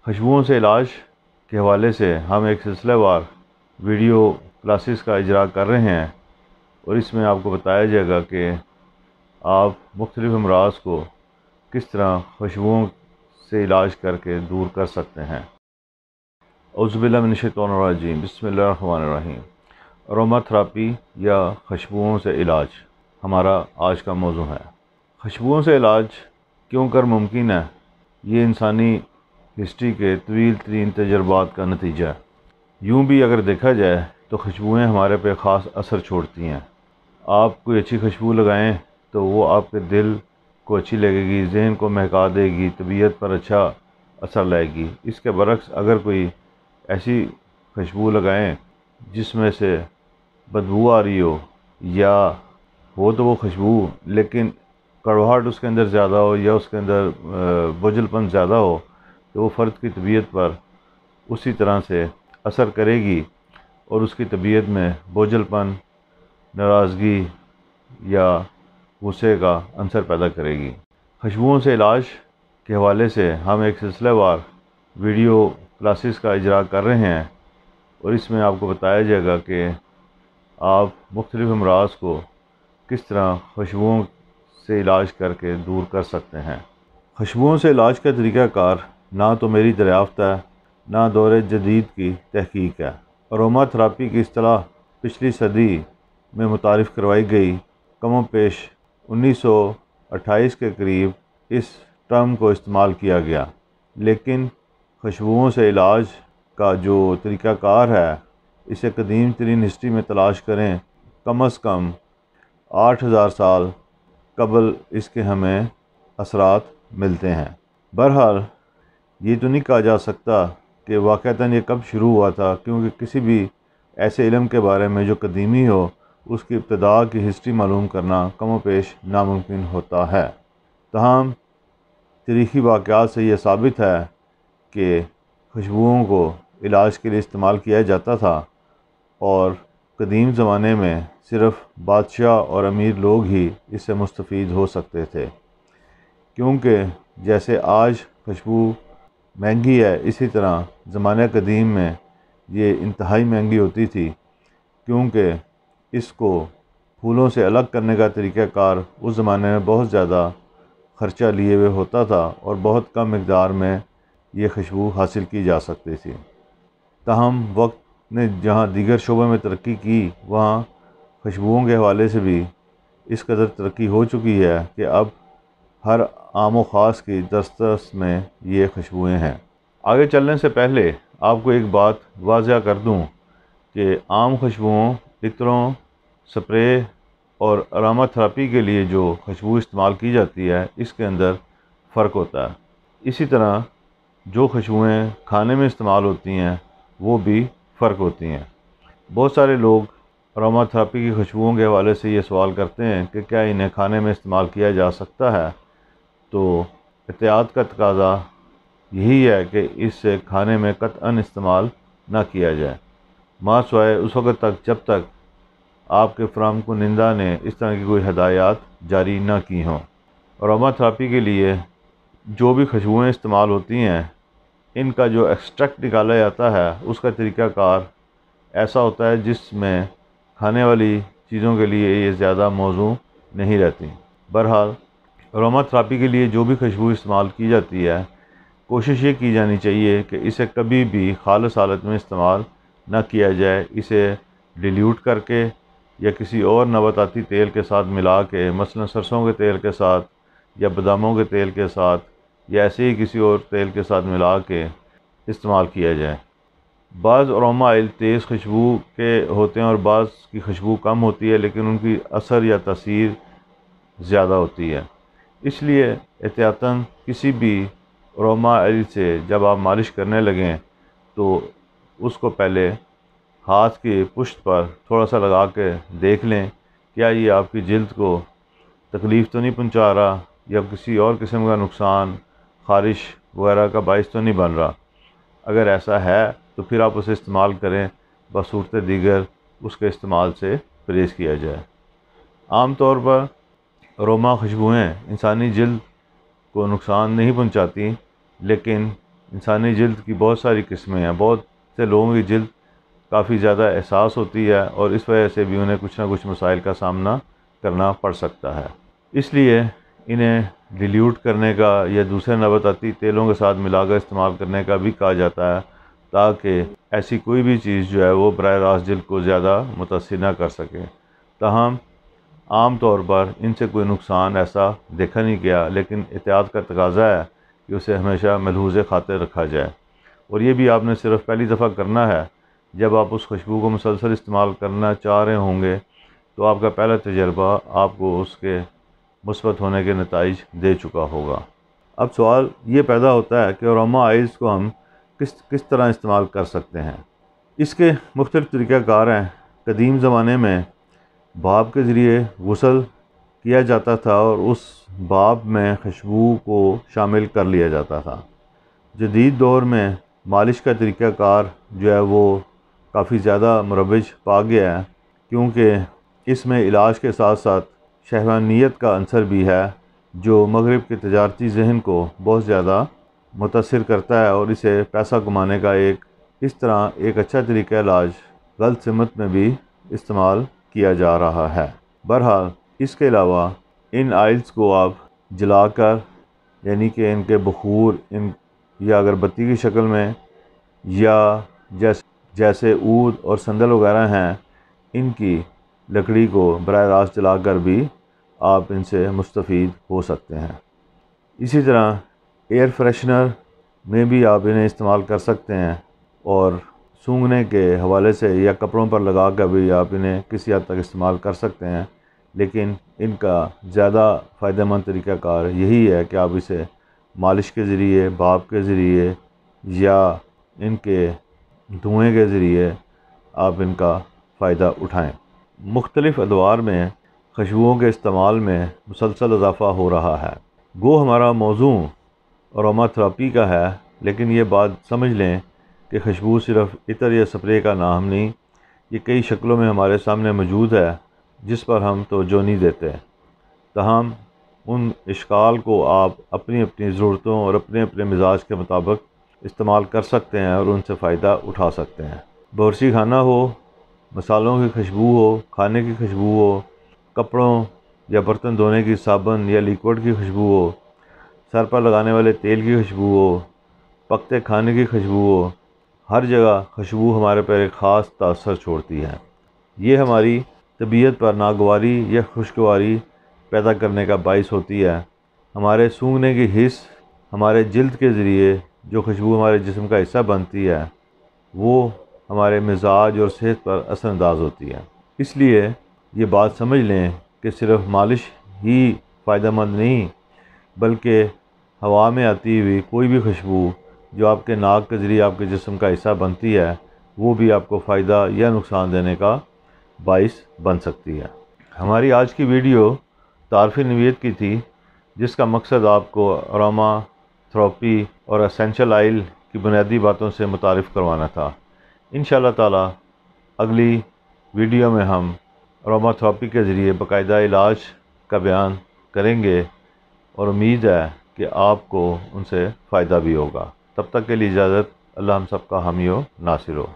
خوشبوؤں سے علاج کے حوالے سے ہم ایک سلسلہ وار ویڈیو کلاسز کا اجرا کر رہے ہیں اور اس میں آپ کو بتایا جائے گا کہ آپ مختلف امراض کو کس طرح خوشبوؤں سے علاج کر کے دور کر سکتے ہیں۔ اعوذ باللہ من الشیطان الرجیم، بسم اللہ الرحمن الرحیم۔ اروما تھراپی یا خوشبوؤں سے علاج ہمارا آج کا موضوع ہے۔ خوشبوؤں سے علاج کیوں کر ممکن ہے؟ یہ انسانی ہسٹری کے طویل ترین تجربات کا نتیجہ ہے۔ یوں بھی اگر دیکھا جائے تو خوشبوئیں ہمارے پہ خاص اثر چھوڑتی ہیں۔ آپ کوئی اچھی خوشبو لگائیں تو وہ آپ کے دل کو اچھی لگے گی، ذہن کو مہکا دے گی، طبیعت پر اچھا اثر لائے گی۔ اس کے برعکس اگر کوئی ایسی خوشبو لگائیں جس میں سے بدبو آ رہی ہو یا ہو تو وہ خوشبو لیکن کڑواہٹ اس کے اندر زیادہ ہو یا اس کے اندر بوجھل پن زیادہ ہو تو وہ فرد کی طبیعت پر اسی طرح سے اثر کرے گی اور اس کی طبیعت میں بوجھل پن، ناراضگی یا غصے کا عنصر پیدا کرے گی۔ خوشبوؤں سے علاج کے حوالے سے ہم ایک سلسلہ وار ویڈیو کلاسز کا اجرا کر رہے ہیں اور اس میں آپ کو بتایا جائے گا کہ آپ مختلف امراض کو کس طرح خوشبوؤں سے علاج کر کے دور کر سکتے ہیں۔ خوشبوؤں سے علاج کا طریقہ کار نہ تو میری دریافت ہے نہ دور جدید کی تحقیق ہے۔ اروما تھراپی کی اصطلاح پچھلی صدی میں متعارف کروائی گئی۔ کم و بیش 1928 کے قریب اس ٹرم کو استعمال کیا گیا، لیکن خوشبوؤں سے علاج کا جو طریقہ کار ہے اسے قدیم ترین ہسٹری میں تلاش کریں، کم از کم 8000 سال قبل اس کے ہمیں اثرات ملتے ہیں۔ بہرحال یہ تو نہیں کہا جا سکتا کہ واقعتاً یہ کب شروع ہوا تھا، کیونکہ کسی بھی ایسے علم کے بارے میں جو قدیمی ہو اس کی ابتدا کی ہسٹری معلوم کرنا کم و بیش ناممکن ہوتا ہے۔ تاہم تاریخی واقعات سے یہ ثابت ہے کہ خوشبوؤں کو علاج کے لیے استعمال کیا جاتا تھا اور قدیم زمانے میں صرف بادشاہ اور امیر لوگ ہی اس سے مستفید ہو سکتے تھے، کیونکہ جیسے آج خوشبو مہنگی ہے اسی طرح زمانہ قدیم میں یہ انتہائی مہنگی ہوتی تھی، کیونکہ اس کو پھولوں سے الگ کرنے کا طریقہ کار اس زمانے میں بہت زیادہ خرچہ لیے ہوئے ہوتا تھا اور بہت کم مقدار میں یہ خوشبو حاصل کی جا سکتی تھی۔ تاہم وقت نے جہاں دیگر شعبوں میں ترقی کی وہاں خوشبوؤں کے حوالے سے بھی اس قدر ترقی ہو چکی ہے کہ اب ہر عام و خاص کی دسترس میں یہ خوشبوئیں ہیں۔ آگے چلنے سے پہلے آپ کو ایک بات واضح کر دوں کہ عام خوشبوؤں، عطروں، سپرے اور اروما تھراپی کے لیے جو خوشبو استعمال کی جاتی ہے اس کے اندر فرق ہوتا ہے۔ اسی طرح جو خوشبوئیں کھانے میں استعمال ہوتی ہیں وہ بھی فرق ہوتی ہیں۔ بہت سارے لوگ اروما تھراپی کی خوشبوؤں کے حوالے سے یہ سوال کرتے ہیں کہ کیا انہیں کھانے میں استعمال کیا جا سکتا ہے؟ تو احتیاط کا تقاضا یہی ہے کہ اس سے کھانے میں قطعاً استعمال نہ کیا جائے، ماں سوائے اس وقت تک جب تک آپ کے فراہم کنندہ نے اس طرح کی کوئی ہدایات جاری نہ کی ہوں۔ اروما تھراپی کے لیے جو بھی خوشبوئیں استعمال ہوتی ہیں ان کا جو ایکسٹریکٹ نکالا جاتا ہے اس کا طریقہ کار ایسا ہوتا ہے جس میں کھانے والی چیزوں کے لیے یہ زیادہ موزوں نہیں رہتی۔ بہرحال اروما تھراپی کے لیے جو بھی خوشبو استعمال کی جاتی ہے کوشش یہ کی جانی چاہیے کہ اسے کبھی بھی خالص حالت میں استعمال نہ کیا جائے۔ اسے ڈیلیوٹ کر کے یا کسی اور نباتاتی تیل کے ساتھ ملا کے، مثلا سرسوں کے تیل کے ساتھ یا باداموں کے تیل کے ساتھ یا ایسے ہی کسی اور تیل کے ساتھ ملا کے استعمال کیا جائے۔ بعض اروما آئل تیز خوشبو کے ہوتے ہیں اور بعض کی خوشبو کم ہوتی ہے لیکن ان کی اثر یا تاثیر زیادہ ہوتی ہے۔ اس لیے احتیاطاً کسی بھی اروما آئل سے جب آپ مالش کرنے لگیں تو اس کو پہلے ہاتھ کی پشت پر تھوڑا سا لگا کے دیکھ لیں کیا یہ آپ کی جلد کو تکلیف تو نہیں پہنچا رہا یا کسی اور قسم کا نقصان، خارش وغیرہ کا باعث تو نہیں بن رہا۔ اگر ایسا ہے تو پھر آپ اسے استعمال کریں، بصورت دیگر اس کے استعمال سے پرہیز کیا جائے۔ عام طور پر اروما خوشبوئیں انسانی جلد کو نقصان نہیں پہنچاتی، لیکن انسانی جلد کی بہت ساری قسمیں ہیں، بہت سے لوگوں کی جلد کافی زیادہ حساس ہوتی ہے اور اس وجہ سے بھی انہیں کچھ نہ کچھ مسائل کا سامنا کرنا پڑ سکتا ہے۔ اس لیے انہیں ڈیلیوٹ کرنے کا یا دوسرے نباتاتی تیلوں کے ساتھ ملا کر استعمال کرنے کا بھی کہا جاتا ہے، تاکہ ایسی کوئی بھی چیز جو ہے وہ براہ راست جلد کو زیادہ متاثر نہ کر سکے۔ تاہم عام طور پر ان سے کوئی نقصان ایسا دیکھا نہیں گیا، لیکن احتیاط کا تقاضا ہے کہ اسے ہمیشہ ملحوظ خاطر رکھا جائے، اور یہ بھی آپ نے صرف پہلی دفعہ کرنا ہے۔ جب آپ اس خوشبو کو مسلسل استعمال کرنا چاہ رہے ہوں گے تو آپ کا پہلا تجربہ آپ کو اس کے مثبت ہونے کے نتائج دے چکا ہوگا۔ اب سوال یہ پیدا ہوتا ہے کہ اروما آئلز کو ہم کس طرح استعمال کر سکتے ہیں۔ اس کے مختلف طریقہ کار ہیں۔ قدیم زمانے میں بھاپ کے ذریعے غسل کیا جاتا تھا اور اس بھاپ میں خوشبو کو شامل کر لیا جاتا تھا۔ جدید دور میں مالش کا طریقہ کار جو ہے وہ کافی زیادہ مروج پا گیا ہے، کیونکہ اس میں علاج کے ساتھ ساتھ شہوانیت کا عنصر بھی ہے، جو مغرب کے تجارتی ذہن کو بہت زیادہ متاثر کرتا ہے اور اسے پیسہ کمانے کا اس طرح ایک اچھا طریقہ علاج غلط سمت میں بھی استعمال کیا جا رہا ہے۔ بہرحال اس کے علاوہ ان آئلز کو آپ جلا کر، یعنی کہ ان کے بخور یا اگربتی کی شکل میں، یا جیسے عود اور سندل وغیرہ ہیں، ان کی لکڑی کو براہ راست جلا کر بھی آپ ان سے مستفید ہو سکتے ہیں۔ اسی طرح ایئر فریشنر میں بھی آپ انہیں استعمال کر سکتے ہیں، اور سونگھنے کے حوالے سے یا کپڑوں پر لگا کر بھی آپ انہیں کسی حد تک استعمال کر سکتے ہیں، لیکن ان کا زیادہ فائدہ مند طریقہ کار یہی ہے کہ آپ اسے مالش کے ذریعے، بھاپ کے ذریعے یا ان کے دھوئیں کے ذریعے آپ ان کا فائدہ اٹھائیں۔ مختلف ادوار میں خوشبوؤں کے استعمال میں مسلسل اضافہ ہو رہا ہے۔ گو ہمارا موضوع اروما تھراپی کا ہے، لیکن یہ بات سمجھ لیں کہ خوشبو صرف عطر یا سپرے کا نام نہیں، یہ کئی شکلوں میں ہمارے سامنے موجود ہے جس پر ہم توجہ نہیں دیتے۔ تاہم ان اشکال کو آپ اپنی اپنی ضرورتوں اور اپنے اپنے مزاج کے مطابق استعمال کر سکتے ہیں اور ان سے فائدہ اٹھا سکتے ہیں۔ باورچی خانہ ہو، مسالوں کی خوشبو ہو، کھانے کی خوشبو ہو، کپڑوں یا برتن دھونے کی صابن یا لیکوڈ کی خوشبو ہو، سر پر لگانے والے تیل کی خوشبو ہو، پکتے کھانے کی خوشبو ہو، ہر جگہ خوشبو ہمارے پر ایک خاص تاثر چھوڑتی ہے۔ یہ ہماری طبیعت پر ناگواری یا خوشگواری پیدا کرنے کا باعث ہوتی ہے۔ ہمارے سونگھنے کی حس ہمارے جلد کے ذریعے جو خوشبو ہمارے جسم کا حصہ بنتی ہے، وہ ہمارے مزاج اور صحت پر اثر انداز ہوتی ہے۔ اس لیے یہ بات سمجھ لیں کہ صرف مالش ہی فائدہ مند نہیں، بلکہ ہوا میں آتی ہوئی کوئی بھی خوشبو جو آپ کے ناک کے ذریعے آپ کے جسم کا حصہ بنتی ہے، وہ بھی آپ کو فائدہ یا نقصان دینے کا باعث بن سکتی ہے۔ ہماری آج کی ویڈیو تعارفی نوعیت کی تھی، جس کا مقصد آپ کو اروما تھراپی اور اسینشل آئل کی بنیادی باتوں سے متعارف کروانا تھا۔ انشاءاللہ تعالی اگلی ویڈیو میں ہم اروما تھراپی کے ذریعے باقاعدہ علاج کا بیان کریں گے، اور امید ہے کہ آپ کو ان سے فائدہ بھی ہوگا۔ تب تک کے لیے اجازت۔ اللہ ہم سب کا حامی و ناصر ہو۔